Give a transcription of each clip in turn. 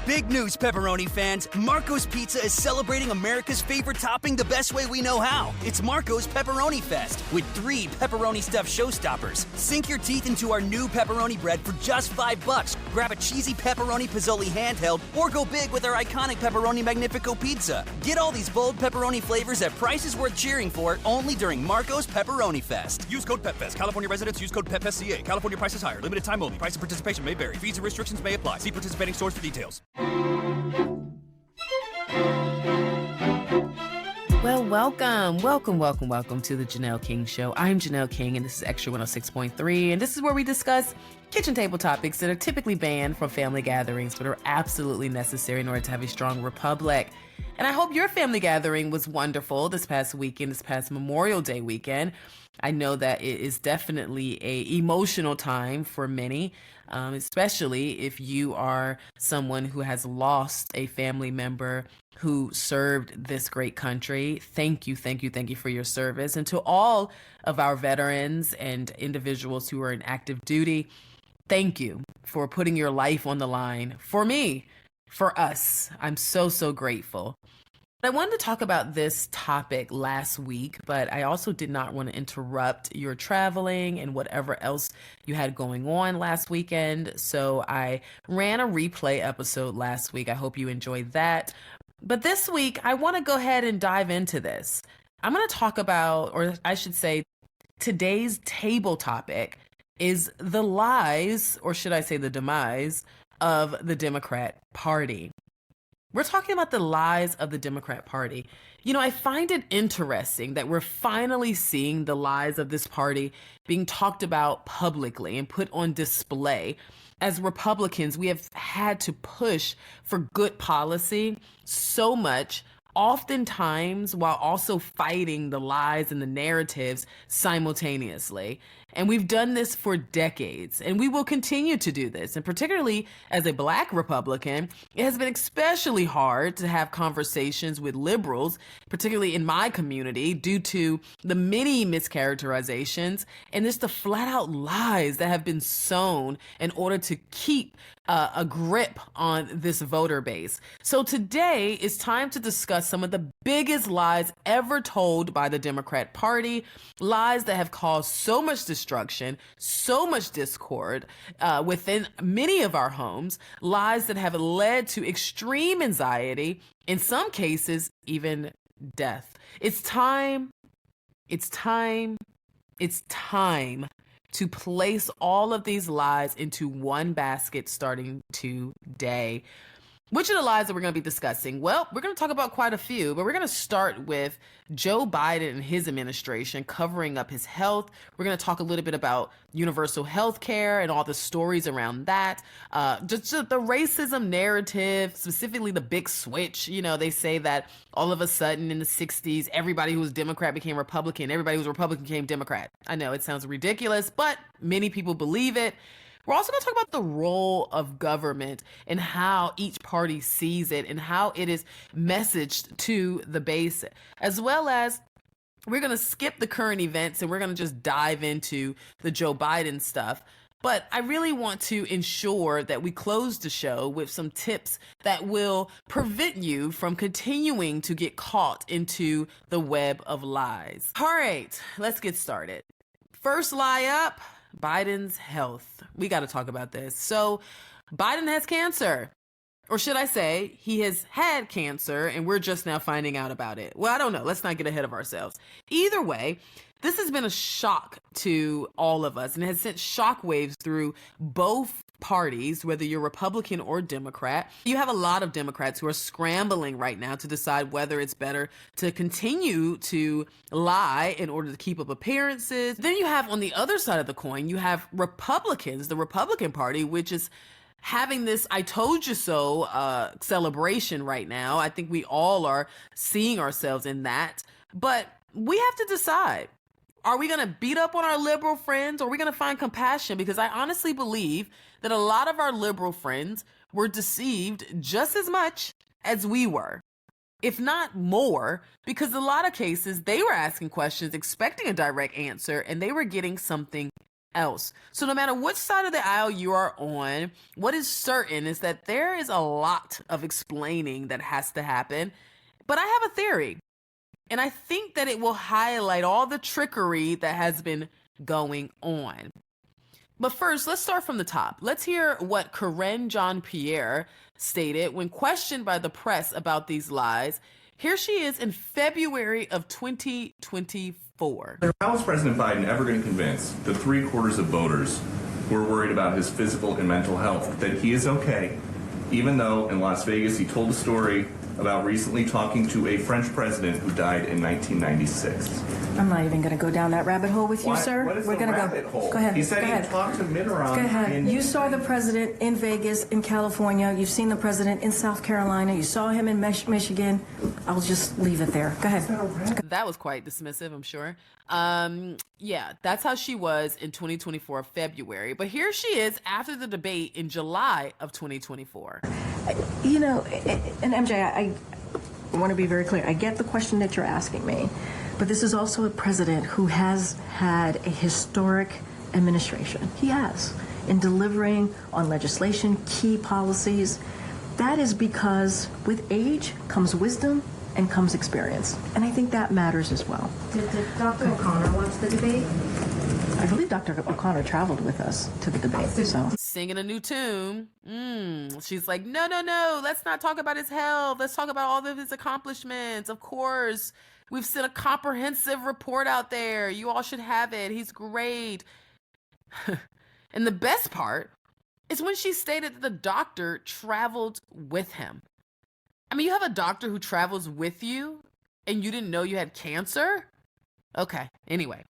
Big news, pepperoni fans. Marco's Pizza is celebrating America's favorite topping the best way we know how. It's Marco's Pepperoni Fest with 3 pepperoni stuffed showstoppers. Sink your teeth into our new pepperoni bread for just $5. Grab a cheesy pepperoni pizzoli handheld or go big with our iconic pepperoni Magnifico pizza. Get all these bold pepperoni flavors at prices worth cheering for only during Marco's Pepperoni Fest. Use code PEPFEST. California residents use code PEPFESTCA. California prices higher. Limited time only. Price and participation may vary. Fees and restrictions may apply. See participating stores for details. Well, welcome to the Janelle King Show. I'm Janelle King, and this is Extra 106.3, and this is where we discuss kitchen table topics that are typically banned from family gatherings, but are absolutely necessary in order to have a strong republic. And I hope your family gathering was wonderful this past weekend, this past Memorial Day weekend. I know that it is definitely an emotional time for many, especially if you are someone who has lost a family member who served this great country. Thank you for your service. And to all of our veterans and individuals who are in active duty, thank you for putting your life on the line for me, for us. I'm so grateful. I wanted to talk about this topic last week, but I also did not want to interrupt your traveling and whatever else you had going on last weekend. So I ran a replay episode last week. I hope you enjoyed that. But this week, I want to go ahead and dive into this. I'm going to talk about, or I should say, today's table topic is the lies, or should I say the demise, of the Democrat Party. We're talking about the lies of the Democrat Party. You know, I find it interesting that we're finally seeing the lies of this party being talked about publicly and put on display. As Republicans, we have had to push for good policy so much, oftentimes while also fighting the lies and the narratives simultaneously. And we've done this for decades, and we will continue to do this. And particularly as a Black Republican, it has been especially hard to have conversations with liberals, particularly in my community, due to the many mischaracterizations and just the flat out lies that have been sown in order to keep a grip on this voter base. So today is time to discuss some of the biggest lies ever told by the Democrat Party, lies that have caused so much destruction, so much discord within many of our homes, lies that have led to extreme anxiety, in some cases, even death. It's time to place all of these lies into one basket starting today. Which are the lies that we're going to be discussing? Well, we're going to talk about quite a few, but we're going to start with Joe Biden and his administration covering up his health. We're going to talk a little bit about universal health care and all the stories around that. Just the racism narrative, specifically the big switch. You know, they say that all of a sudden in the 60s, everybody who was Democrat became Republican. Everybody who was Republican became Democrat. I know it sounds ridiculous, but many people believe it. We're also going to talk about the role of government and how each party sees it and how it is messaged to the base, as well as we're going to skip the current events and we're going to just dive into the Joe Biden stuff. But I really want to ensure that we close the show with some tips that will prevent you from continuing to get caught into the web of lies. All right, let's get started. First lie up. Biden's health. We got to talk about this. So Biden has cancer, or should I say he has had cancer and we're just now finding out about it. Well, I don't know. Let's not get ahead of ourselves. Either way, this has been a shock to all of us and has sent shockwaves through both parties, whether you're Republican or Democrat. You have a lot of Democrats who are scrambling right now to decide whether it's better to continue to lie in order to keep up appearances. Then you have on the other side of the coin, you have Republicans, the Republican Party, which is having this I told you so celebration right now. I think we all are seeing ourselves in that. But we have to decide. Are we going to beat up on our liberal friends, or are we going to find compassion? Because I honestly believe that a lot of our liberal friends were deceived just as much as we were, if not more, because in a lot of cases, they were asking questions, expecting a direct answer, and they were getting something else. So no matter which side of the aisle you are on, what is certain is that there is a lot of explaining that has to happen. But I have a theory, and I think that it will highlight all the trickery that has been going on. But first, let's start from the top. Let's hear what Karen Jean-Pierre stated when questioned by the press about these lies. Here she is in February of 2024. How is President Biden ever going to convince the 3/4 of voters who are worried about his physical and mental health that he is okay, even though in Las Vegas he told a story about recently talking to a French president who died in 1996? I'm not even going to go down that rabbit hole with you, sir. What is We're the going to rabbit hole? Go ahead. He said go he ahead. talked to Mitterrand. Go ahead. You saw the in- president in Vegas, in California. You've seen the president in South Carolina. You saw him in Michigan. I'll just leave it there. Go ahead. That was quite dismissive, I'm sure. Yeah, that's how she was in 2024 February. But here she is after the debate in July of 2024. You know, and MJ, I want to be very clear. I get the question that you're asking me, but this is also a president who has had a historic administration. He has, in delivering on legislation, key policies. That is because with age comes wisdom and comes experience. And I think that matters as well. Did Dr. O'Connor watch the debate? I believe Dr. O'Connor traveled with us to the debate. So Singing a new tune. She's like, no, let's not talk about his health. Let's talk about all of his accomplishments. Of course, we've sent a comprehensive report out there. You all should have it. He's great. And the best part is when she stated that the doctor traveled with him. I mean, you have a doctor who travels with you and you didn't know you had cancer? Okay, anyway.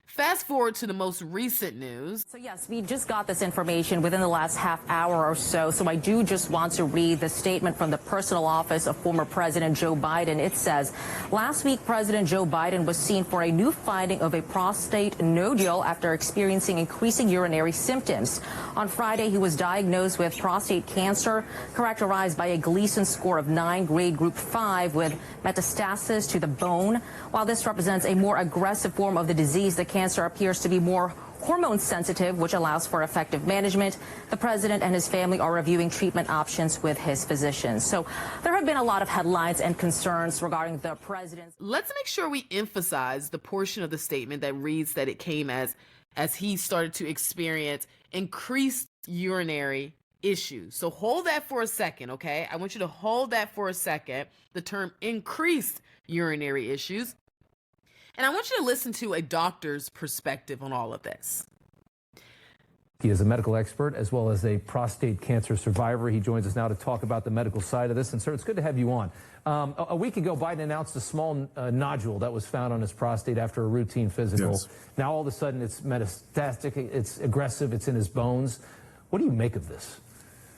Fast forward to the most recent news. So yes, we just got this information within the last half hour or so. So I do just want to read the statement from the personal office of former President Joe Biden. It says, last week, President Joe Biden was seen for a new finding of a prostate nodule after experiencing increasing urinary symptoms. On Friday, he was diagnosed with prostate cancer, characterized by a Gleason score of 9, grade group 5, with metastasis to the bone. While this represents a more aggressive form of the disease, the cancer appears to be more hormone sensitive, which allows for effective management. The president and his family are reviewing treatment options with his physicians. So there have been a lot of headlines and concerns regarding the president's. Let's make sure we emphasize the portion of the statement that reads that it came as he started to experience increased urinary issues. So hold that for a second, okay? I want you to hold that for a second, the term increased urinary issues. And I want you to listen to a doctor's perspective on all of this. He is a medical expert as well as a prostate cancer survivor. He joins us now to talk about the medical side of this. And sir, it's good to have you on. A week ago, Biden announced a small nodule that was found on his prostate after a routine physical. Yes. Now all of a sudden it's metastatic, it's aggressive, it's in his bones. What do you make of this?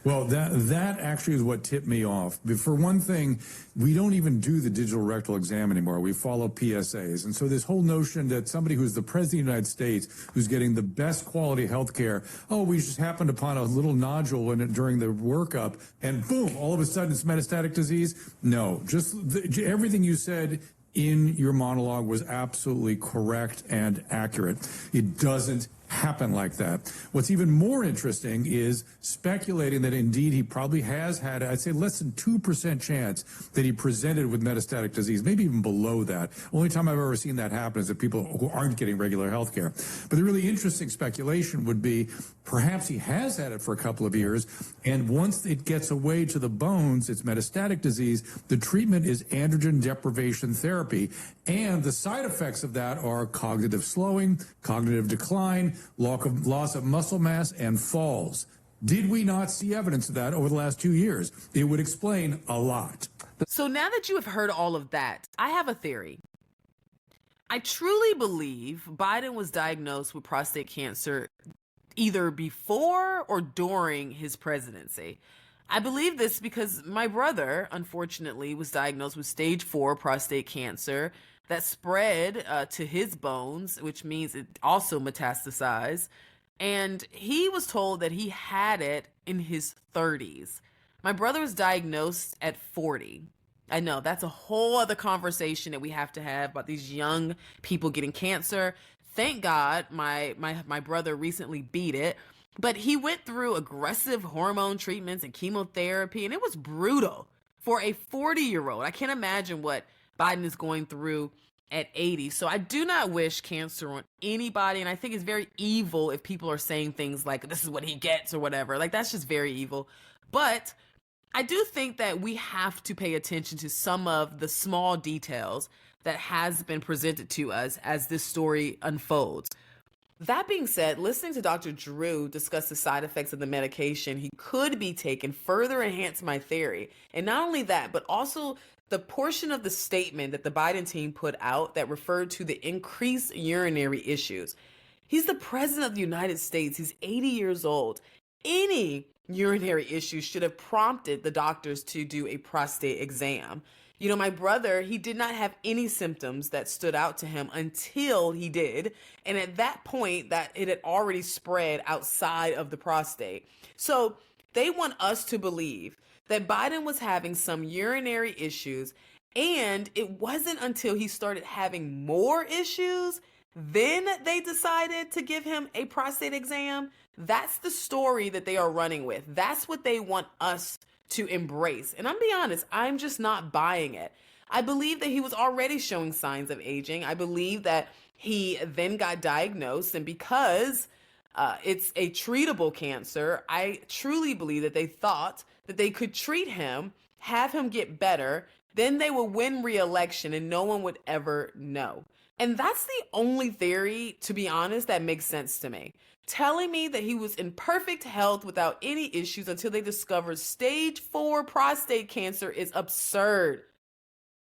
Well, that actually is what tipped me off. But for one thing, we don't even do the digital rectal exam anymore. We follow PSAs. And so this whole notion that somebody who's the president of the United States, who's getting the best quality health care, we just happened upon a little nodule in it during the workup, and boom, all of a sudden it's metastatic disease. No, just everything you said in your monologue was absolutely correct and accurate. It doesn't happen like that. What's even more interesting is speculating that indeed he probably has had, I'd say, less than 2% chance that he presented with metastatic disease, maybe even below that. Only time I've ever seen that happen is that people who aren't getting regular health care. But the really interesting speculation would be perhaps he has had it for a couple of years, and once it gets away to the bones, it's metastatic disease, the treatment is androgen deprivation therapy, and the side effects of that are cognitive slowing, cognitive decline, loss of muscle mass, and falls. Did we not see evidence of that over the last 2 years? It would explain a lot. So now that you have heard all of that, I have a theory. I truly believe Biden was diagnosed with prostate cancer either before or during his presidency. I believe this because my brother, unfortunately, was diagnosed with stage 4 prostate cancer that spread to his bones, which means it also metastasized. And he was told that he had it in his 30s. My brother was diagnosed at 40. I know that's a whole other conversation that we have to have about these young people getting cancer. Thank God my brother recently beat it, but he went through aggressive hormone treatments and chemotherapy, and it was brutal for a 40-year-old. I can't imagine what Biden is going through at 80. So I do not wish cancer on anybody, and I think it's very evil if people are saying things like, this is what he gets or whatever. Like, that's just very evil. But I do think that we have to pay attention to some of the small details that has been presented to us as this story unfolds. That being said, listening to Dr. Drew discuss the side effects of the medication he could be taking further enhanced my theory. And not only that, but also the portion of the statement that the Biden team put out that referred to the increased urinary issues. He's the president of the United States. He's 80 years old. Any urinary issues should have prompted the doctors to do a prostate exam. You know, my brother, he did not have any symptoms that stood out to him until he did. And at that point, that it had already spread outside of the prostate. So they want us to believe that Biden was having some urinary issues, and it wasn't until he started having more issues, then they decided to give him a prostate exam. That's the story that they are running with. That's what they want us to embrace. And I'm being honest, I'm just not buying it. I believe that he was already showing signs of aging. I believe that he then got diagnosed, and because it's a treatable cancer, I truly believe that they thought that they could treat him, have him get better, then they would win re-election and no one would ever know. And that's the only theory, to be honest, that makes sense to me. Telling me that he was in perfect health without any issues until they discovered stage 4 prostate cancer is absurd.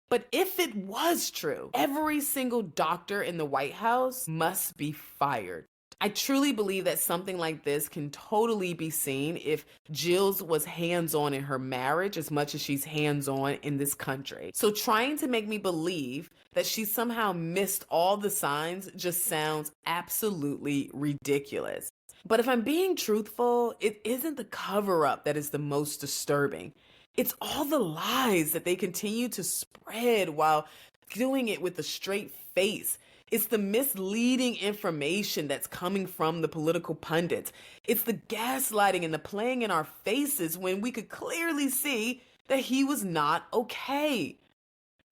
But if it was true, every single doctor in the White House must be fired. I truly believe that something like this can totally be seen if Jill's was hands-on in her marriage as much as she's hands-on in this country. So trying to make me believe that she somehow missed all the signs just sounds absolutely ridiculous. But if I'm being truthful, it isn't the cover-up that is the most disturbing. It's all the lies that they continue to spread while doing it with a straight face. It's the misleading information that's coming from the political pundits. It's the gaslighting and the playing in our faces when we could clearly see that he was not okay.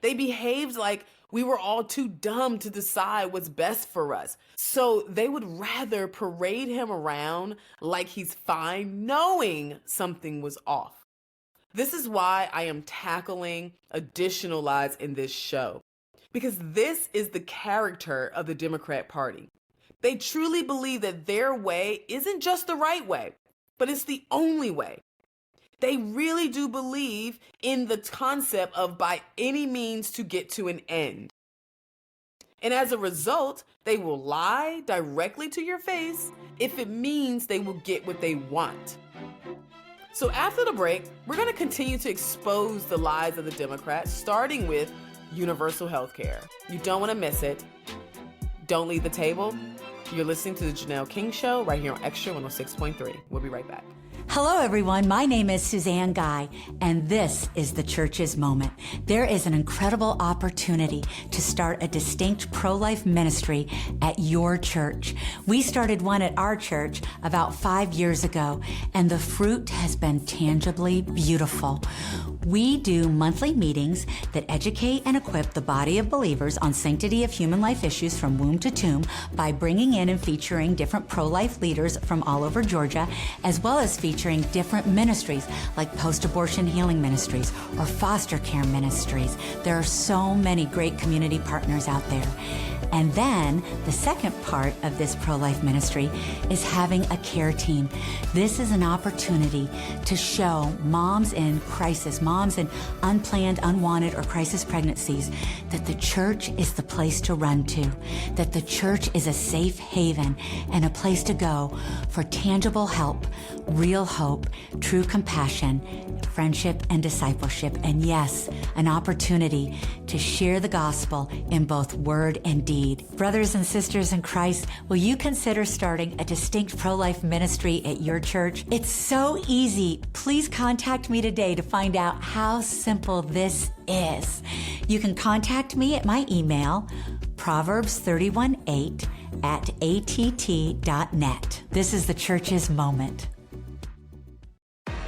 They behaved like we were all too dumb to decide what's best for us. So they would rather parade him around like he's fine, knowing something was off. This is why I am tackling additional lies in this show. Because this is the character of the Democrat Party. They truly believe that their way isn't just the right way, but it's the only way. They really do believe in the concept of by any means to get to an end. And as a result, they will lie directly to your face if it means they will get what they want. So after the break, we're going to continue to expose the lies of the Democrats, starting with universal health care. You don't want to miss it. Don't leave the table. You're listening to the Janelle King Show right here on Extra 106.3. We'll be right back. Hello, everyone. My name is Suzanne Guy, and this is the Church's Moment. There is an incredible opportunity to start a distinct pro-life ministry at your church. We started one at our church about 5 years ago, and the fruit has been tangibly beautiful. We do monthly meetings that educate and equip the body of believers on sanctity of human life issues from womb to tomb by bringing in and featuring different pro-life leaders from all over Georgia, as well as featuring different ministries like post-abortion healing ministries or foster care ministries. There are so many great community partners out there. And then the second part of this pro-life ministry is having a care team. This is an opportunity to show moms in crisis, moms in unplanned, unwanted, or crisis pregnancies that the church is the place to run to, that the church is a safe haven and a place to go for tangible help, real hope, true compassion, friendship, and discipleship. And yes, an opportunity to share the gospel in both word and deed. Brothers and sisters in Christ, will you consider starting a distinct pro-life ministry at your church? It's so easy. Please contact me today to find out how simple this is. You can contact me at my email, Proverbs 31:8 at att.net. This is the church's moment.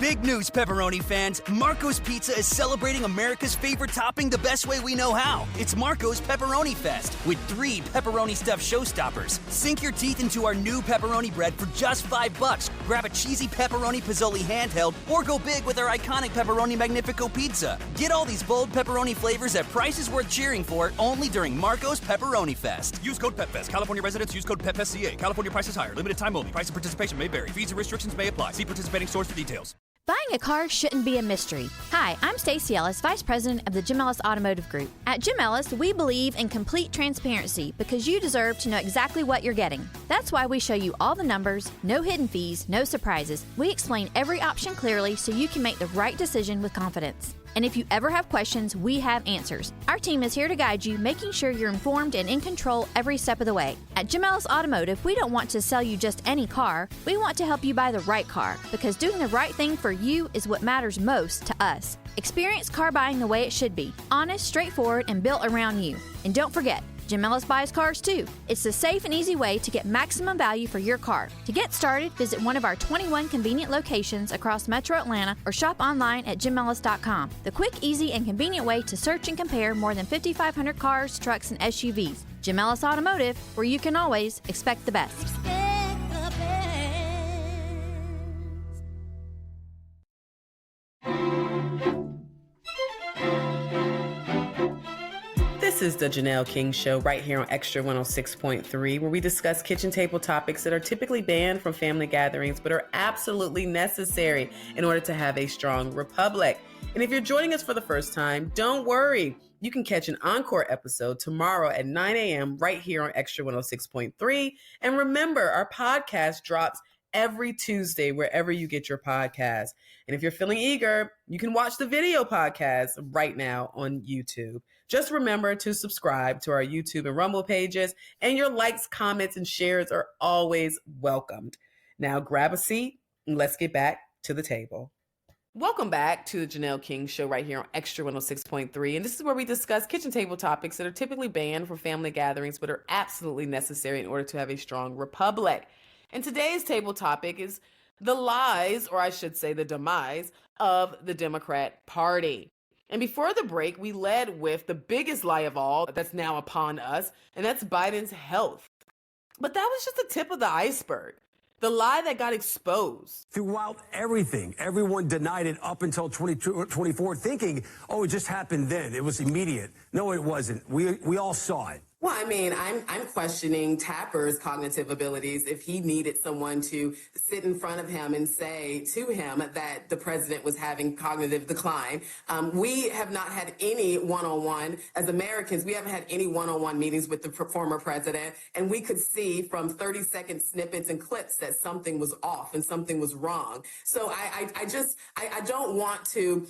Big news, pepperoni fans. Marco's Pizza is celebrating America's favorite topping the best way we know how. It's Marco's Pepperoni Fest with 3 pepperoni stuffed showstoppers. Sink your teeth into our new pepperoni bread for just $5. Grab a cheesy pepperoni pizzoli handheld or go big with our iconic pepperoni magnifico pizza. Get all these bold pepperoni flavors at prices worth cheering for only during Marco's Pepperoni Fest. Use code PEPFEST. California residents use code PEPFESCA. California prices higher. Limited time only. Price and participation may vary. Fees and restrictions may apply. See participating stores for details. Buying a car shouldn't be a mystery. Hi, I'm Stacey Ellis, Vice President of the Jim Ellis Automotive Group. At Jim Ellis, we believe in complete transparency because you deserve to know exactly what you're getting. That's why we show you all the numbers, no hidden fees, no surprises. We explain every option clearly so you can make the right decision with confidence. And if you ever have questions, we have answers. Our team is here to guide you, making sure you're informed and in control every step of the way. At Jim Ellis Automotive, we don't want to sell you just any car. We want to help you buy the right car, because doing the right thing for you is what matters most to us. Experience car buying the way it should be, honest, straightforward, and built around you. And don't forget, Jim Ellis buys cars too. It's the safe and easy way to get maximum value for your car. To get started, visit one of our 21 convenient locations across Metro Atlanta or shop online at jimellis.com. The quick, easy, and convenient way to search and compare more than 5,500 cars, trucks, and SUVs. Jim Ellis Automotive, where you can always expect the best. This is the Janelle King Show right here on Extra 106.3, where we discuss kitchen table topics that are typically banned from family gatherings but are absolutely necessary in order to have a strong republic. And if you're joining us for the first time, don't worry. You can catch an encore episode tomorrow at 9 a.m. right here on Extra 106.3. And remember, our podcast drops every Tuesday wherever you get your podcast. And if you're feeling eager, you can watch the video podcast right now on YouTube. Just remember to subscribe to our YouTube and Rumble pages, and your likes, comments, and shares are always welcomed. Now grab a seat and let's get back to the table. Welcome back to the Janelle King Show right here on Extra 106.3. And this is where we discuss kitchen table topics that are typically banned from family gatherings but are absolutely necessary in order to have a strong republic. And today's table topic is the lies, or I should say the demise, of the Democrat Party. And before the break, we led with the biggest lie of all that's now upon us, and that's Biden's health. But that was just the tip of the iceberg. The lie that got exposed. Throughout everything, everyone denied it up until 2024, thinking, oh, it just happened then. It was immediate. No, it wasn't. We all saw it. Well, I mean, I'm questioning Tapper's cognitive abilities if he needed someone to sit in front of him and say to him that the president was having cognitive decline. We have not had any one-on-one, as Americans, we haven't had any one-on-one meetings with the former president, and we could see from 30-second snippets and clips that something was off and something was wrong. So I don't want to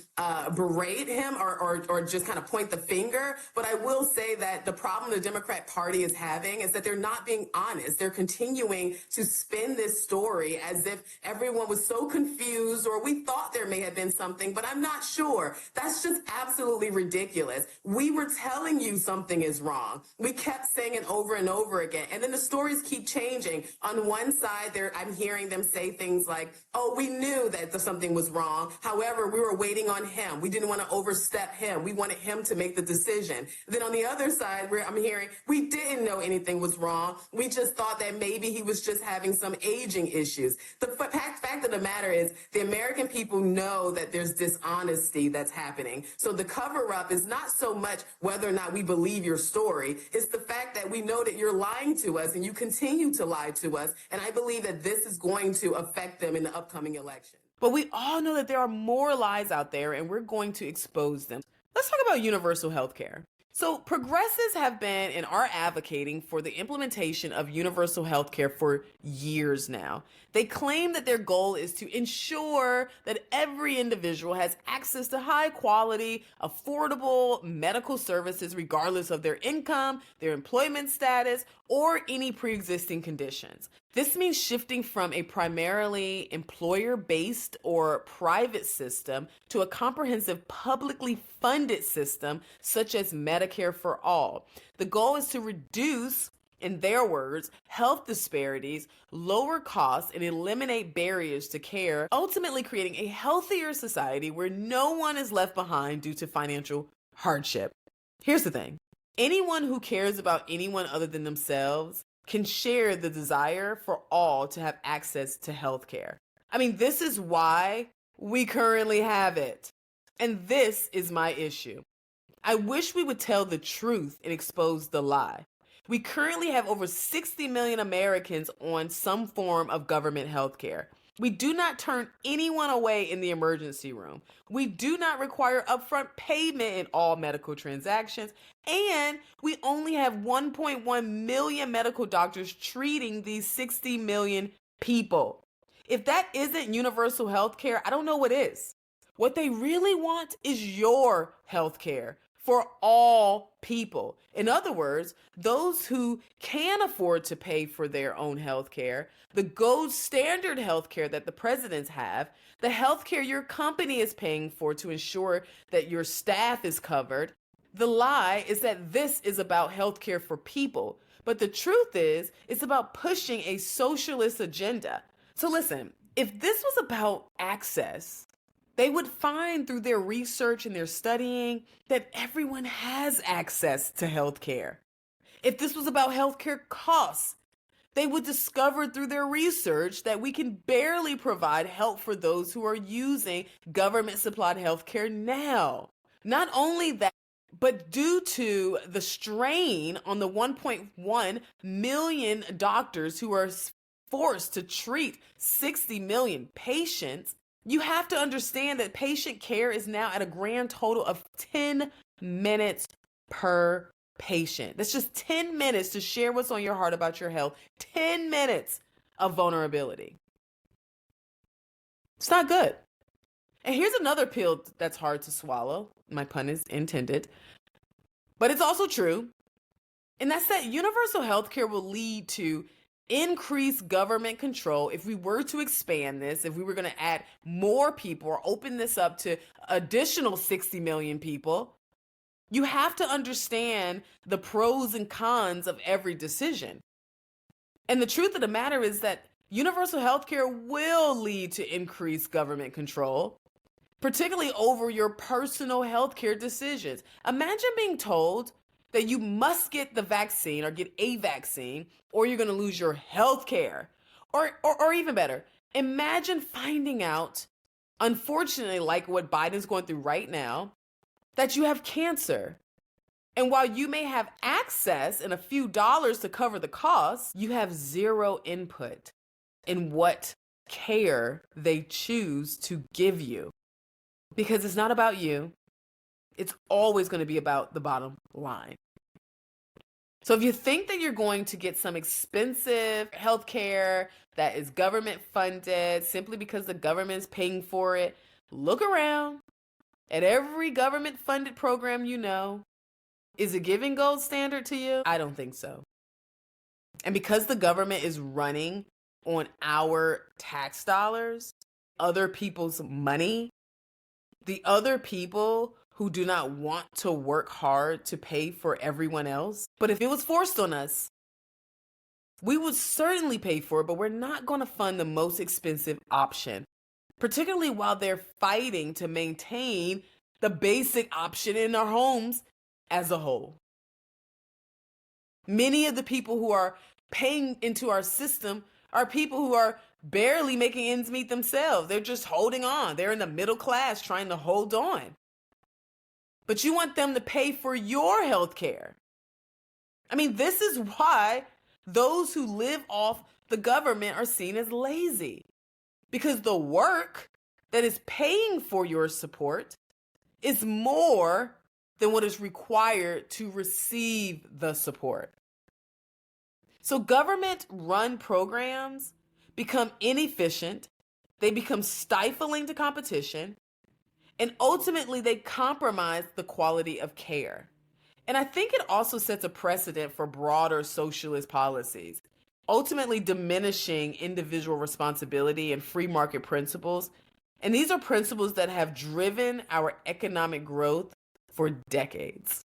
berate him or just kind of point the finger, but I will say that the problem the Democrat Party is having is that they're not being honest. They're continuing to spin this story as if everyone was so confused, or we thought there may have been something, but I'm not sure. That's just absolutely ridiculous. We were telling you something is wrong. We kept saying it over and over again. And then the stories keep changing. On one side, I'm hearing them say things like, oh, we knew that something was wrong. However, we were waiting on him. We didn't want to overstep him. We wanted him to make the decision. Then on the other side, where I'm hearing, we didn't know anything was wrong. We just thought that maybe he was just having some aging issues. The fact of the matter is the American people know that there's dishonesty that's happening. So the cover-up is not so much whether or not we believe your story. It's the fact that we know that you're lying to us and you continue to lie to us. And I believe that this is going to affect them in the upcoming election. But we all know that there are more lies out there, and we're going to expose them. Let's talk about universal health care. So progressives have been and are advocating for the implementation of universal health care for years now. They claim that their goal is to ensure that every individual has access to high quality, affordable medical services regardless of their income, their employment status, or any pre-existing conditions. This means shifting from a primarily employer-based or private system to a comprehensive publicly funded system such as Medicare for all. The goal is to reduce in their words, health disparities, lower costs, and eliminate barriers to care, ultimately creating a healthier society where no one is left behind due to financial hardship. Here's the thing. Anyone who cares about anyone other than themselves can share the desire for all to have access to health care. I mean, this is why we currently have it. And this is my issue. I wish we would tell the truth and expose the lie. We currently have over 60 million Americans on some form of government health care. We do not turn anyone away in the emergency room. We do not require upfront payment in all medical transactions. And we only have 1.1 million medical doctors treating these 60 million people. If that isn't universal health care, I don't know what is. What they really want is your health care for all people. In other words, those who can afford to pay for their own health care, the gold standard health care that the presidents have, the health care your company is paying for to ensure that your staff is covered. The lie is that this is about health care for people. But the truth is, it's about pushing a socialist agenda. So listen, if this was about access, they would find through their research and their studying that everyone has access to health care. If this was about healthcare costs, they would discover through their research that we can barely provide help for those who are using government-supplied healthcare now. Not only that, but due to the strain on the 1.1 million doctors who are forced to treat 60 million patients, you have to understand that patient care is now at a grand total of 10 minutes per patient. That's just 10 minutes to share what's on your heart about your health. 10 minutes of vulnerability. It's not good. And here's another pill that's hard to swallow. My pun is intended. But it's also true. And that's that universal health care will lead to increased government control. If we were to expand this, if we were going to add more people or open this up to additional 60 million people, you have to understand the pros and cons of every decision. And the truth of the matter is that universal health care will lead to increased government control, particularly over your personal health care decisions. Imagine being told that you must get the vaccine or get a vaccine or you're going to lose your health care. Or even better, imagine finding out, unfortunately, like what Biden's going through right now, that you have cancer. And while you may have access and a few dollars to cover the costs, you have zero input in what care they choose to give you. Because it's not about you. It's always going to be about the bottom line. So if you think that you're going to get some expensive healthcare that is government funded simply because the government's paying for it, look around at every government funded program you know. Is it giving gold standard to you? I don't think so. And because the government is running on our tax dollars, other people's money, the other people who do not want to work hard to pay for everyone else. But if it was forced on us, we would certainly pay for it, but we're not going to fund the most expensive option, particularly while they're fighting to maintain the basic option in our homes as a whole. Many of the people who are paying into our system are people who are barely making ends meet themselves. They're just holding on. They're in the middle class trying to hold on. But you want them to pay for your health care. I mean, this is why those who live off the government are seen as lazy. Because the work that is paying for your support is more than what is required to receive the support. So government-run programs become inefficient, they become stifling to competition, and ultimately they compromise the quality of care. And I think it also sets a precedent for broader socialist policies, ultimately diminishing individual responsibility and free market principles. And these are principles that have driven our economic growth for decades.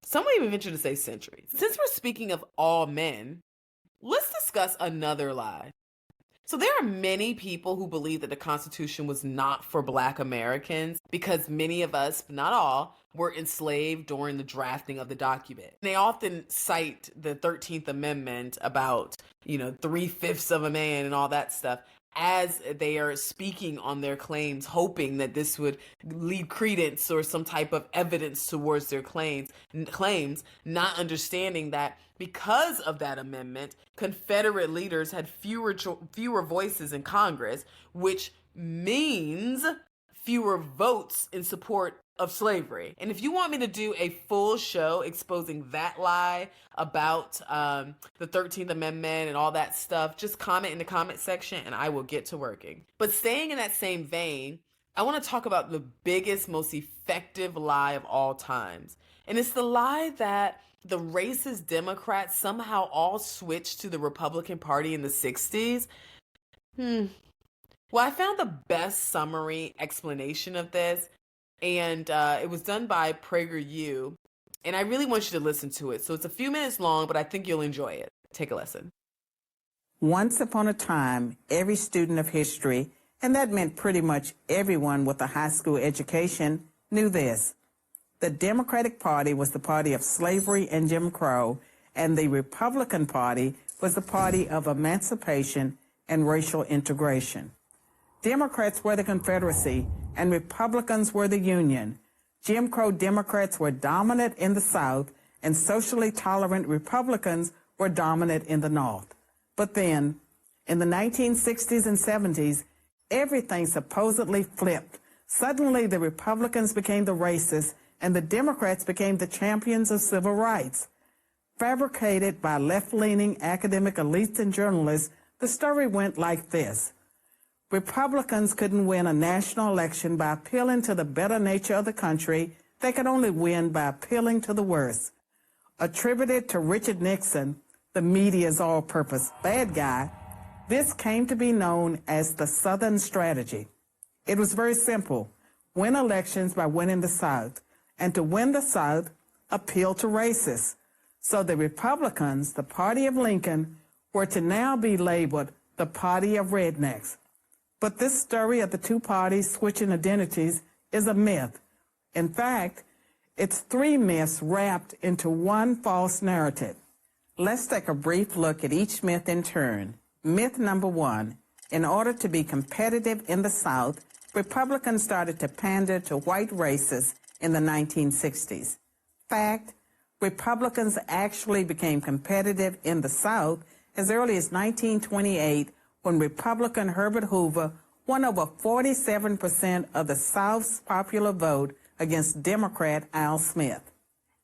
some might even venture to say centuries. Since we're speaking of all men, let's discuss another lie. So there are many people who believe that the Constitution was not for Black Americans because many of us, not all, were enslaved during the drafting of the document. They often cite the 13th Amendment about, 3/5 of a man and all that stuff as they are speaking on their claims, hoping that this would lead credence or some type of evidence towards their claims, not understanding that because of that amendment, Confederate leaders had fewer voices in Congress, which means fewer votes in support of slavery. And if you want me to do a full show exposing that lie about the 13th Amendment and all that stuff, just comment in the comment section and I will get to working. But staying in that same vein, I want to talk about the biggest, most effective lie of all times. And it's the lie that the racist Democrats somehow all switched to the Republican Party in the 60s. Well, I found the best summary explanation of this, and it was done by PragerU, and I really want you to listen to it. So it's a few minutes long, but I think you'll enjoy it. Take a listen. Once upon a time, every student of history, and that meant pretty much everyone with a high school education, knew this. The Democratic Party was the party of slavery and Jim Crow, and the Republican Party was the party of emancipation and racial integration. Democrats were the Confederacy, and Republicans were the Union. Jim Crow Democrats were dominant in the South, and socially tolerant Republicans were dominant in the North. But then, in the 1960s and 70s, everything supposedly flipped. Suddenly, the Republicans became the racists, and the Democrats became the champions of civil rights. Fabricated by left-leaning academic elites and journalists, the story went like this. Republicans couldn't win a national election by appealing to the better nature of the country. They could only win by appealing to the worst. Attributed to Richard Nixon, the media's all-purpose bad guy, this came to be known as the Southern strategy. It was very simple. Win elections by winning the South. And to win the South, appeal to racists. So the Republicans, the party of Lincoln, were to now be labeled the party of rednecks. But this story of the two parties switching identities is a myth. In fact, it's three myths wrapped into one false narrative. Let's take a brief look at each myth in turn. Myth number one, in order to be competitive in the South, Republicans started to pander to white racists in the 1960s. Fact, Republicans actually became competitive in the South as early as 1928 when Republican Herbert Hoover won over 47% of the South's popular vote against Democrat Al Smith.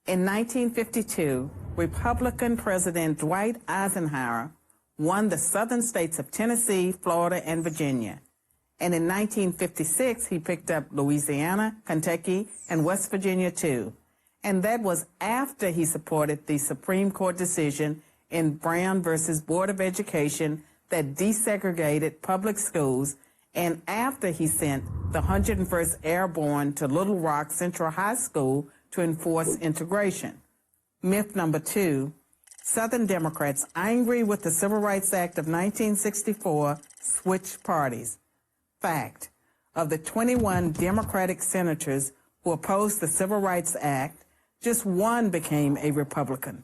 In 1952, Republican President Dwight Eisenhower won the southern states of Tennessee, Florida, and Virginia. And in 1956, he picked up Louisiana, Kentucky, and West Virginia, too. And that was after he supported the Supreme Court decision in Brown versus Board of Education that desegregated public schools, and after he sent the 101st Airborne to Little Rock Central High School to enforce integration. Myth number two, Southern Democrats, angry with the Civil Rights Act of 1964, switched parties. Fact, of the 21 Democratic senators who opposed the Civil Rights Act, just one became a Republican.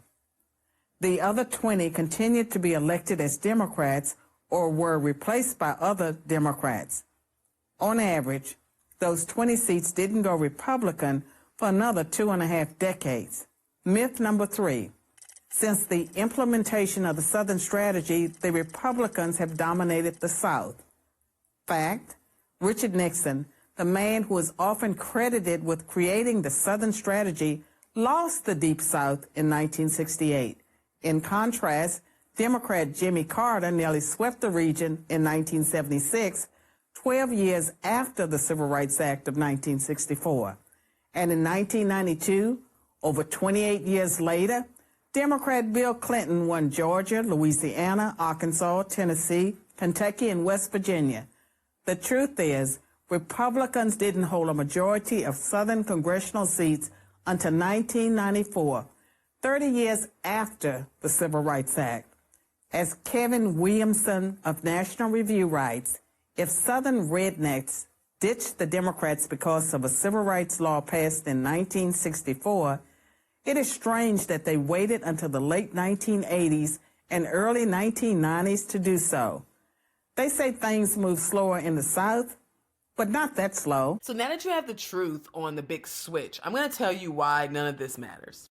The other 20 continued to be elected as Democrats or were replaced by other Democrats. On average, those 20 seats didn't go Republican for another 2.5 decades. Myth number three, since the implementation of the Southern strategy, the Republicans have dominated the South. Fact, Richard Nixon, the man who is often credited with creating the Southern strategy, lost the Deep South in 1968. In contrast, Democrat Jimmy Carter nearly swept the region in 1976, 12 years after the Civil Rights Act of 1964. And in 1992, over 28 years later, Democrat Bill Clinton won Georgia, Louisiana, Arkansas, Tennessee, Kentucky, and West Virginia. The truth is, Republicans didn't hold a majority of Southern congressional seats until 1994, 30 years after the Civil Rights Act. As Kevin Williamson of National Review writes, if Southern rednecks ditched the Democrats because of a civil rights law passed in 1964, it is strange that they waited until the late 1980s and early 1990s to do so. They say things move slower in the South, but not that slow. So now that you have the truth on the big switch, I'm going to tell you why none of this matters.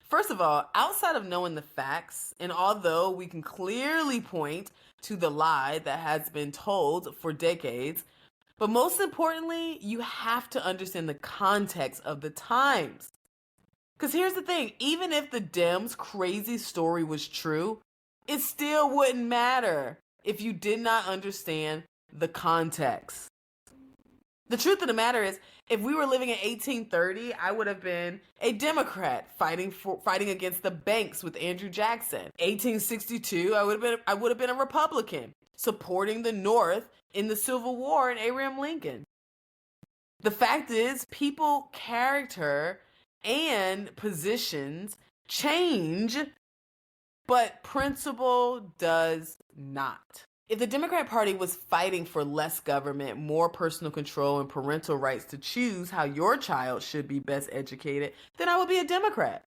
First of all, outside of knowing the facts, and although we can clearly point to the lie that has been told for decades, but most importantly, you have to understand the context of the times. Because here's the thing, even if the Dems' crazy story was true, it still wouldn't matter if you did not understand the context. The truth of the matter is, if we were living in 1830, I would have been a Democrat fighting against the banks with Andrew Jackson. 1862, I would have been a Republican supporting the North in the Civil War and Abraham Lincoln. The fact is, people, character, and positions change, but principle does not. If the Democrat Party was fighting for less government, more personal control, and parental rights to choose how your child should be best educated, then I would be a Democrat.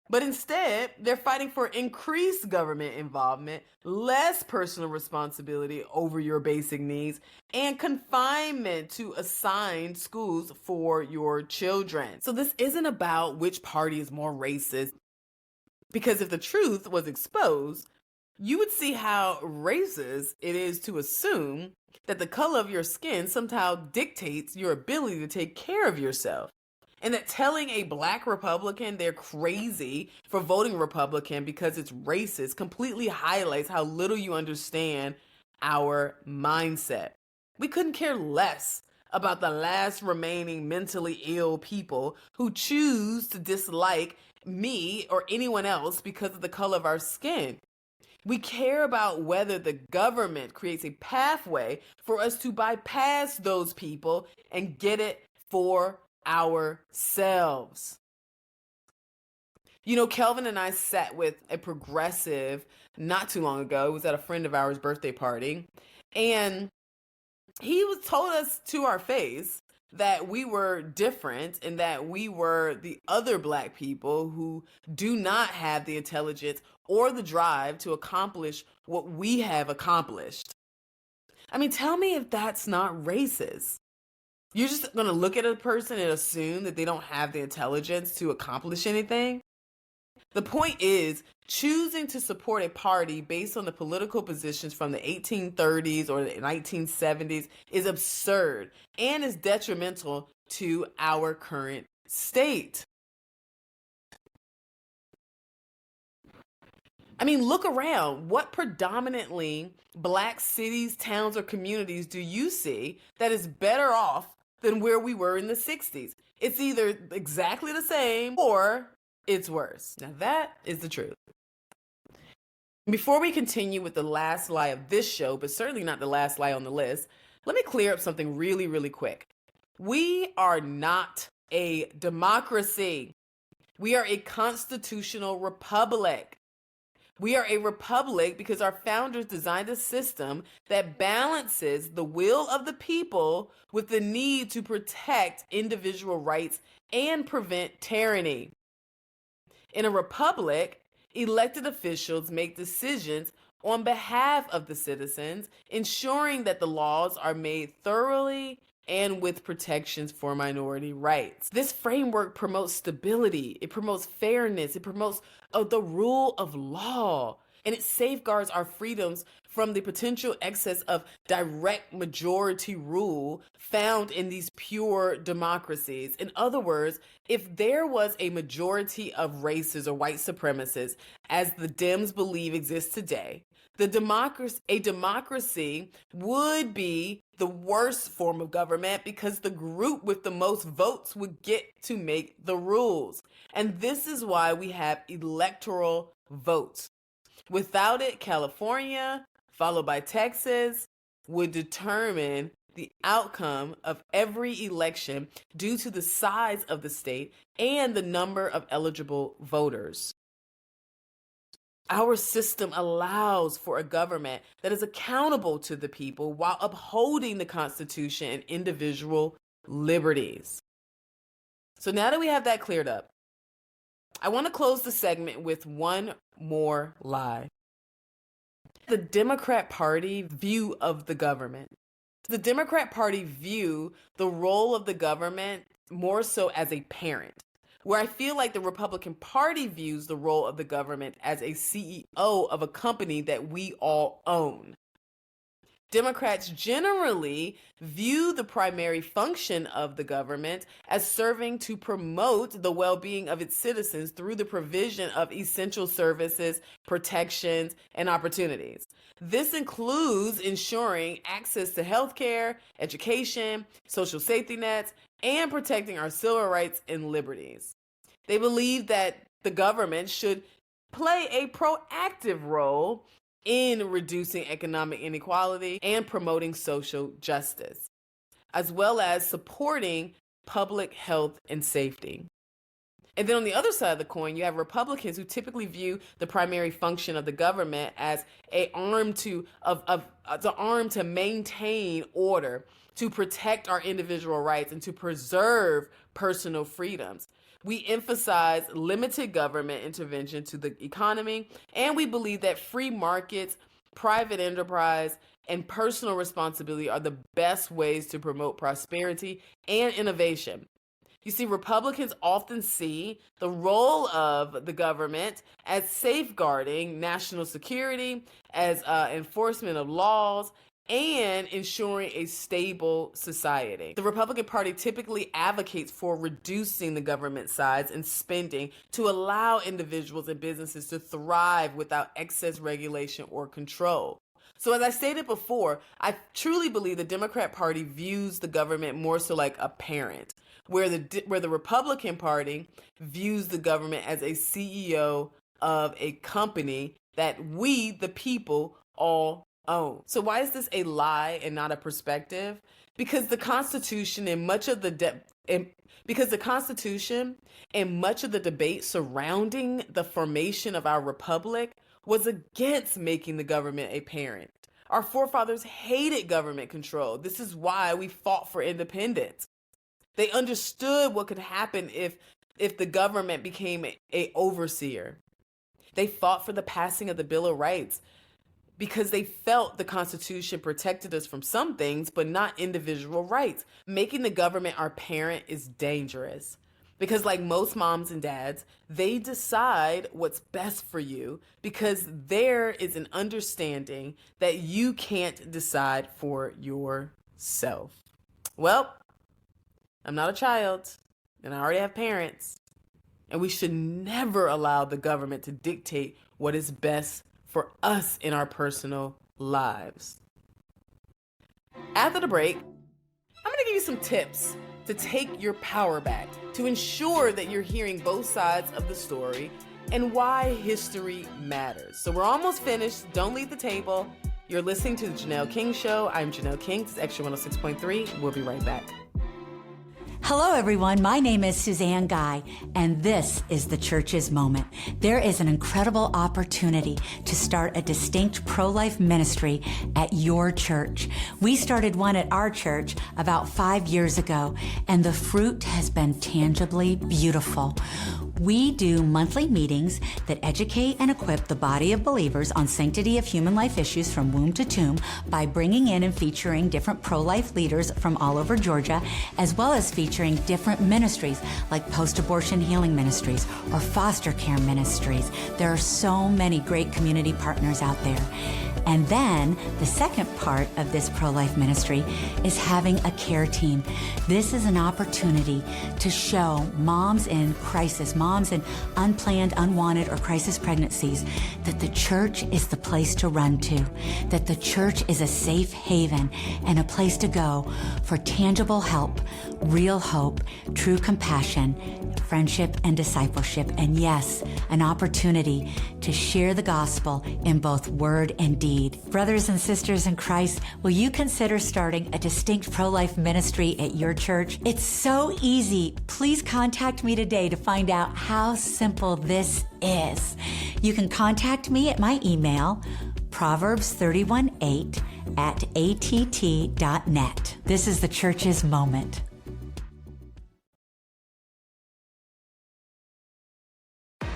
But instead, they're fighting for increased government involvement, less personal responsibility over your basic needs, and confinement to assigned schools for your children. So this isn't about which party is more racist, because if the truth was exposed, you would see how racist it is to assume that the color of your skin somehow dictates your ability to take care of yourself. And that telling a black Republican they're crazy for voting Republican because it's racist completely highlights how little you understand our mindset. We couldn't care less about the last remaining mentally ill people who choose to dislike me or anyone else because of the color of our skin. We care about whether the government creates a pathway for us to bypass those people and get it for ourselves. You know, Kelvin and I sat with a progressive not too long ago. It was at a friend of ours' birthday party. And he told us to our face that we were different and that we were the other black people who do not have the intelligence or the drive to accomplish what we have accomplished. I mean, tell me if that's not racist. You're just going to look at a person and assume that they don't have the intelligence to accomplish anything? The point is, choosing to support a party based on the political positions from the 1830s or the 1970s is absurd and is detrimental to our current state. I mean, look around. What predominantly black cities, towns, or communities do you see that is better off than where we were in the 60s? It's either exactly the same or it's worse. Now that is the truth. Before we continue with the last lie of this show, but certainly not the last lie on the list, let me clear up something really, really quick. We are not a democracy. We are a constitutional republic. We are a republic because our founders designed a system that balances the will of the people with the need to protect individual rights and prevent tyranny. In a republic, elected officials make decisions on behalf of the citizens, ensuring that the laws are made thoroughly and with protections for minority rights. This framework promotes stability, it promotes fairness, it promotes the rule of law, and it safeguards our freedoms from the potential excess of direct majority rule found in these pure democracies. In other words, if there was a majority of racists or white supremacists, as the Dems believe exists today, a democracy would be the worst form of government because the group with the most votes would get to make the rules. And this is why we have electoral votes. Without it, California, followed by Texas, would determine the outcome of every election due to the size of the state and the number of eligible voters. Our system allows for a government that is accountable to the people while upholding the Constitution and individual liberties. So now that we have that cleared up, I want to close the segment with one more lie. The Democrat Party view of the government. The Democrat Party view the role of the government more so as a parent, where I feel like the Republican Party views the role of the government as a CEO of a company that we all own. Democrats generally view the primary function of the government as serving to promote the well-being of its citizens through the provision of essential services, protections, and opportunities. This includes ensuring access to health care, education, social safety nets, and protecting our civil rights and liberties. They believe that the government should play a proactive role in reducing economic inequality and promoting social justice, as well as supporting public health and safety. And then on the other side of the coin, you have Republicans who typically view the primary function of the government as an arm to maintain order, to protect our individual rights, and to preserve personal freedoms. We emphasize limited government intervention to the economy, and we believe that free markets, private enterprise, and personal responsibility are the best ways to promote prosperity and innovation. You see, Republicans often see the role of the government as safeguarding national security, as enforcement of laws, and ensuring a stable society. The Republican Party typically advocates for reducing the government size and spending to allow individuals and businesses to thrive without excess regulation or control. So as I stated before, I truly believe the Democrat Party views the government more so like a parent, where the Republican Party views the government as a CEO of a company that we, the people, all own. So why is this a lie and not a perspective? Because the Constitution and much of the debate surrounding the formation of our republic was against making the government a parent. Our forefathers hated government control. This is why we fought for independence. They understood what could happen if the government became an overseer. They fought for the passing of the Bill of Rights because they felt the Constitution protected us from some things, but not individual rights. Making the government our parent is dangerous because, like most moms and dads, they decide what's best for you because there is an understanding that you can't decide for yourself. Well, I'm not a child, and I already have parents, and we should never allow the government to dictate what is best for us in our personal lives. After the break, I'm going to give you some tips to take your power back, to ensure that you're hearing both sides of the story and why history matters. So we're almost finished. Don't leave the table. You're listening to The Janelle King Show. I'm Janelle King. This is Extra 106.3. We'll be right back. Hello, everyone. My name is Suzanne Guy, and this is the Church's Moment. There is an incredible opportunity to start a distinct pro-life ministry at your church. We started one at our church about 5 years ago, and the fruit has been tangibly beautiful. We do monthly meetings that educate and equip the body of believers on sanctity of human life issues from womb to tomb by bringing in and featuring different pro-life leaders from all over Georgia, as well as featuring different ministries like post-abortion healing ministries or foster care ministries. There are so many great community partners out there. And then the second part of this pro-life ministry is having a care team. This is an opportunity to show moms in crisis, moms moms in unplanned, unwanted, or crisis pregnancies, that the church is the place to run to, that the church is a safe haven and a place to go for tangible help, real hope, true compassion, friendship, and discipleship, and yes, an opportunity to share the gospel in both word and deed. Brothers and sisters in Christ, will you consider starting a distinct pro-life ministry at your church? It's so easy. Please contact me today to find out how simple this is. You can contact me at my email, proverbs318@att.net. This is the church's moment.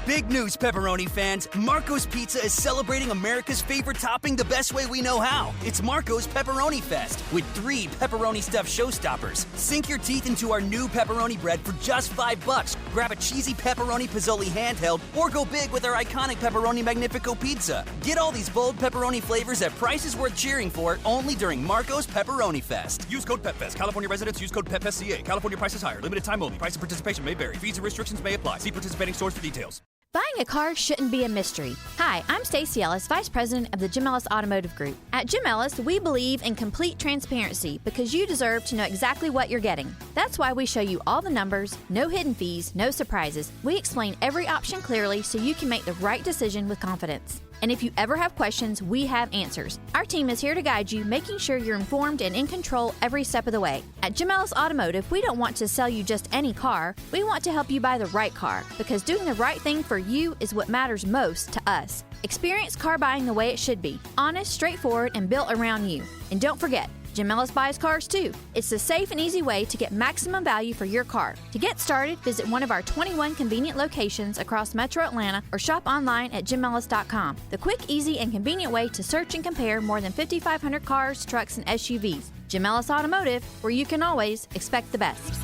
Big news, pepperoni fans. Marco's Pizza is celebrating America's favorite topping the best way we know how. It's Marco's Pepperoni Fest with 3 pepperoni stuffed showstoppers. Sink your teeth into our new pepperoni bread for just $5. Grab a cheesy pepperoni pizzoli handheld or go big with our iconic pepperoni Magnifico pizza. Get all these bold pepperoni flavors at prices worth cheering for only during Marco's Pepperoni Fest. Use code PEPFEST. California residents use code PEPFESTCA. California prices higher. Limited time only. Price and participation may vary. Fees and restrictions may apply. See participating stores for details. Buying a car shouldn't be a mystery. Hi, I'm Stacey Ellis, Vice President of the Jim Ellis Automotive Group. At Jim Ellis, we believe in complete transparency because you deserve to know exactly what you're getting. That's why we show you all the numbers, no hidden fees, no surprises. We explain every option clearly so you can make the right decision with confidence. And if you ever have questions, we have answers. Our team is here to guide you, making sure you're informed and in control every step of the way. At Jim Ellis Automotive, we don't want to sell you just any car. We want to help you buy the right car, because doing the right thing for you is what matters most to us. Experience car buying the way it should be. Honest, straightforward, and built around you. And don't forget, Jim Ellis buys cars too. It's the safe and easy way to get maximum value for your car. To get started, visit one of our 21 convenient locations across Metro Atlanta or shop online at jimellis.com. The quick, easy, and convenient way to search and compare more than 5,500 cars, trucks, and SUVs. Jim Ellis Automotive, where you can always expect the best.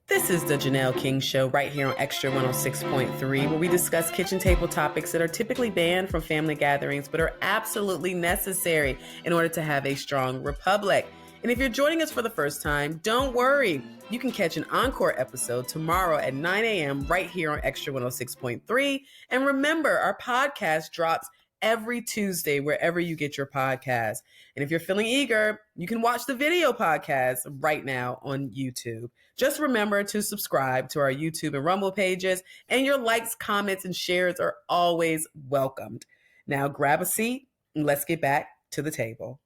This is the Janelle King Show right here on Extra 106.3, where we discuss kitchen table topics that are typically banned from family gatherings but are absolutely necessary in order to have a strong republic. And if you're joining us for the first time, don't worry. You can catch an encore episode tomorrow at 9 a.m. right here on Extra 106.3. And remember, our podcast drops every Tuesday wherever you get your podcast. And if you're feeling eager, you can watch the video podcast right now on YouTube. Just remember to subscribe to our YouTube and Rumble pages, and your likes, comments, and shares are always welcomed. Now grab a seat and let's get back to the table.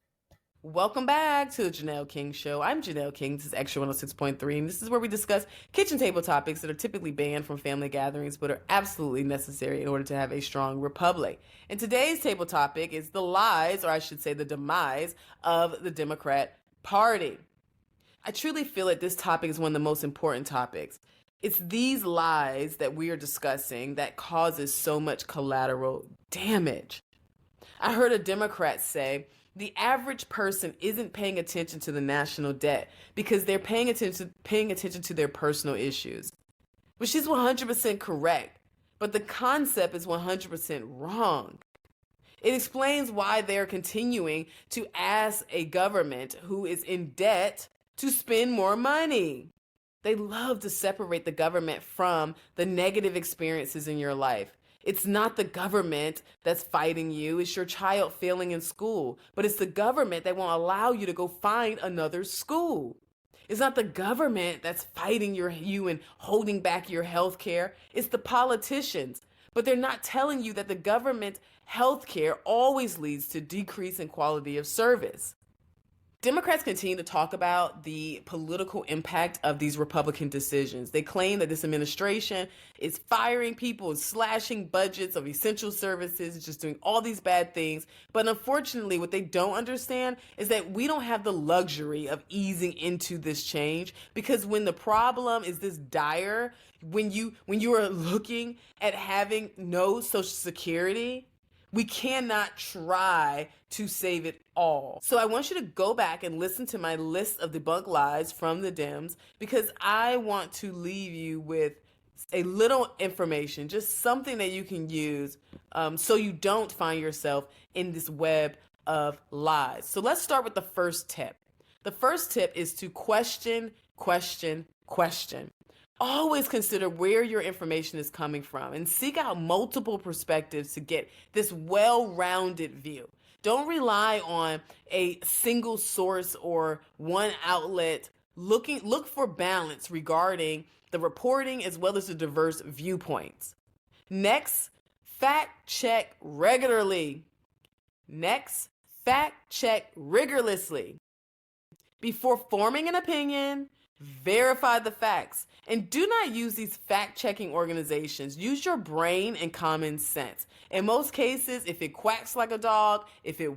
Welcome back to the Janelle King Show. I'm Janelle King. This is Extra 106.3, and this is where we discuss kitchen table topics that are typically banned from family gatherings but are absolutely necessary in order to have a strong republic. And today's table topic is the lies, or I should say the demise, of the Democrat Party. I truly feel that this topic is one of the most important topics. It's these lies that we are discussing that causes so much collateral damage. I heard a Democrat say, the average person isn't paying attention to the national debt because they're paying attention to their personal issues, which is 100% correct, but the concept is 100% wrong. It explains why they're continuing to ask a government who is in debt to spend more money. They love to separate the government from the negative experiences in your life. It's not the government that's fighting you. It's your child failing in school. But it's the government that won't allow you to go find another school. It's not the government that's fighting you and holding back your health care. It's the politicians. But they're not telling you that the government health care always leads to decrease in quality of service. Democrats continue to talk about the political impact of these Republican decisions. They claim that this administration is firing people, is slashing budgets of essential services, just doing all these bad things. But unfortunately, what they don't understand is that we don't have the luxury of easing into this change, because when the problem is this dire, when you are looking at having no Social Security, we cannot try to save it all. So I want you to go back and listen to my list of debunked lies from the Dems, because I want to leave you with a little information, just something that you can use so you don't find yourself in this web of lies. So let's start with the first tip. The first tip is to question. Always consider where your information is coming from and seek out multiple perspectives to get this well-rounded view. Don't rely on a single source or one outlet. Look for balance regarding the reporting as well as the diverse viewpoints. Next, fact check regularly. Rigorously. Before forming an opinion, verify the facts. And do not use these fact-checking organizations. Use your brain and common sense. In most cases, if it quacks like a dog, if it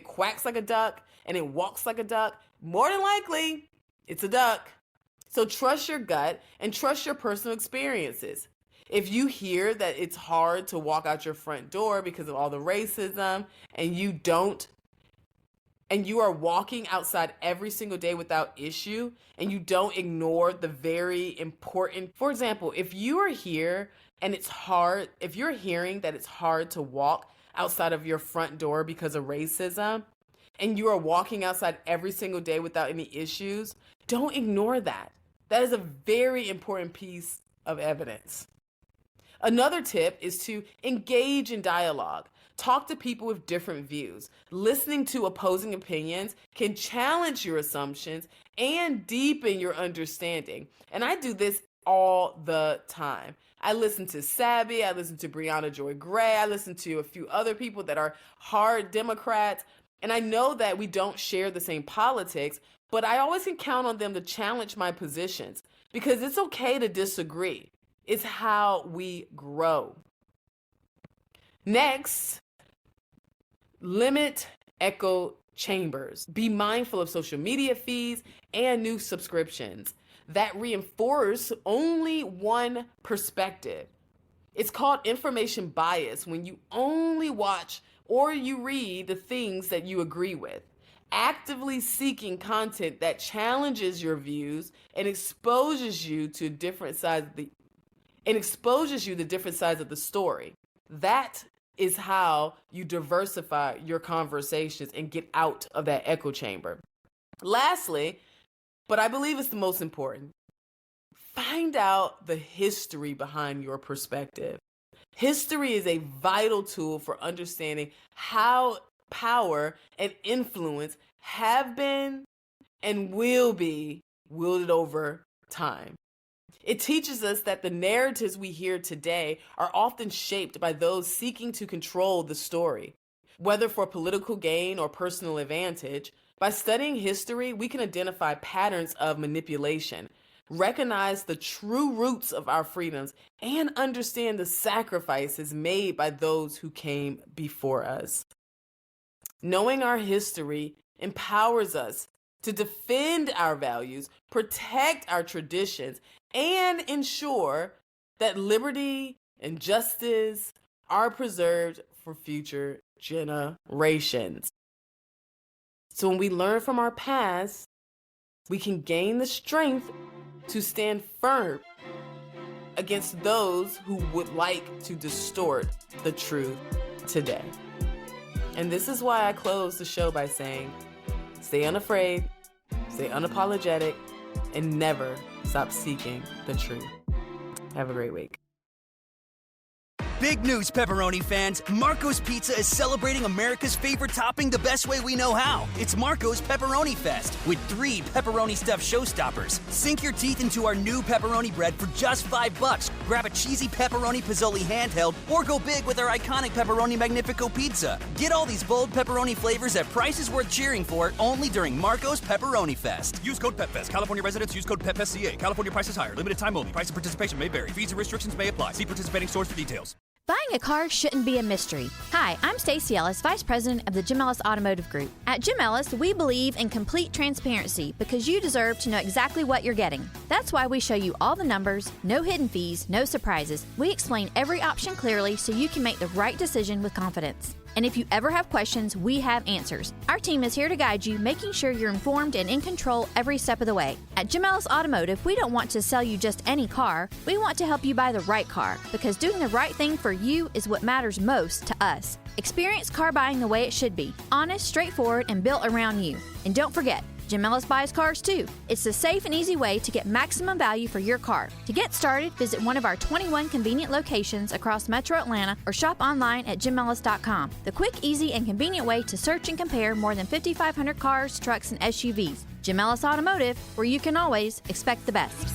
quacks like a duck and it walks like a duck, more than likely, it's a duck. So trust your gut and trust your personal experiences. If you hear that it's hard to walk out your front door because of all the racism and you are walking outside every single day without issue and you don't ignore the very important, for example, if you're hearing that it's hard to walk outside of your front door because of racism and you are walking outside every single day without any issues, don't ignore that. That is a very important piece of evidence. Another tip is to engage in dialogue. Talk to people with different views. Listening to opposing opinions can challenge your assumptions and deepen your understanding. And I do this all the time. I listen to Sabby, I listen to Breonna Joy Gray, I listen to a few other people that are hard Democrats. And I know that we don't share the same politics, but I always can count on them to challenge my positions because it's okay to disagree. It's how we grow. Next, limit echo chambers. Be mindful of social media feeds and news subscriptions that reinforce only one perspective. It's called information bias when you only watch or you read the things that you agree with. Actively seeking content that challenges your views and exposes you to different sides of the story. That is how you diversify your conversations and get out of that echo chamber. Lastly, but I believe it's the most important, find out the history behind your perspective. History is a vital tool for understanding how power and influence have been and will be wielded over time. It teaches us that the narratives we hear today are often shaped by those seeking to control the story, whether for political gain or personal advantage. By studying history, we can identify patterns of manipulation, recognize the true roots of our freedoms, and understand the sacrifices made by those who came before us. Knowing our history empowers us to defend our values, protect our traditions, and ensure that liberty and justice are preserved for future generations. So when we learn from our past, we can gain the strength to stand firm against those who would like to distort the truth today. And this is why I close the show by saying, stay unafraid, stay unapologetic, and never stop seeking the truth. Have a great week. Big news, pepperoni fans. Marco's Pizza is celebrating America's favorite topping the best way we know how. It's Marco's Pepperoni Fest with 3 pepperoni stuffed showstoppers. Sink your teeth into our new pepperoni bread for just $5. Grab a cheesy pepperoni pizzoli handheld or go big with our iconic pepperoni Magnifico pizza. Get all these bold pepperoni flavors at prices worth cheering for only during Marco's Pepperoni Fest. Use code PEPFEST. California residents use code PEPFESTCA. California prices higher. Limited time only. Price and participation may vary. Fees and restrictions may apply. See participating stores for details. Buying a car shouldn't be a mystery. Hi, I'm Stacey Ellis, Vice President of the Jim Ellis Automotive Group. At Jim Ellis, we believe in complete transparency because you deserve to know exactly what you're getting. That's why we show you all the numbers, no hidden fees, no surprises. We explain every option clearly so you can make the right decision with confidence. And if you ever have questions, we have answers. Our team is here to guide you, making sure you're informed and in control every step of the way. At Jim Ellis Automotive, we don't want to sell you just any car. We want to help you buy the right car, because doing the right thing for you is what matters most to us. Experience car buying the way it should be. Honest, straightforward, and built around you. And don't forget, Jim Ellis buys cars too. It's the safe and easy way to get maximum value for your car. To get started, visit one of our 21 convenient locations across Metro Atlanta or shop online at jimellis.com. The quick, easy, and convenient way to search and compare more than 5,500 cars, trucks, and SUVs. Jim Ellis Automotive, where you can always expect the best.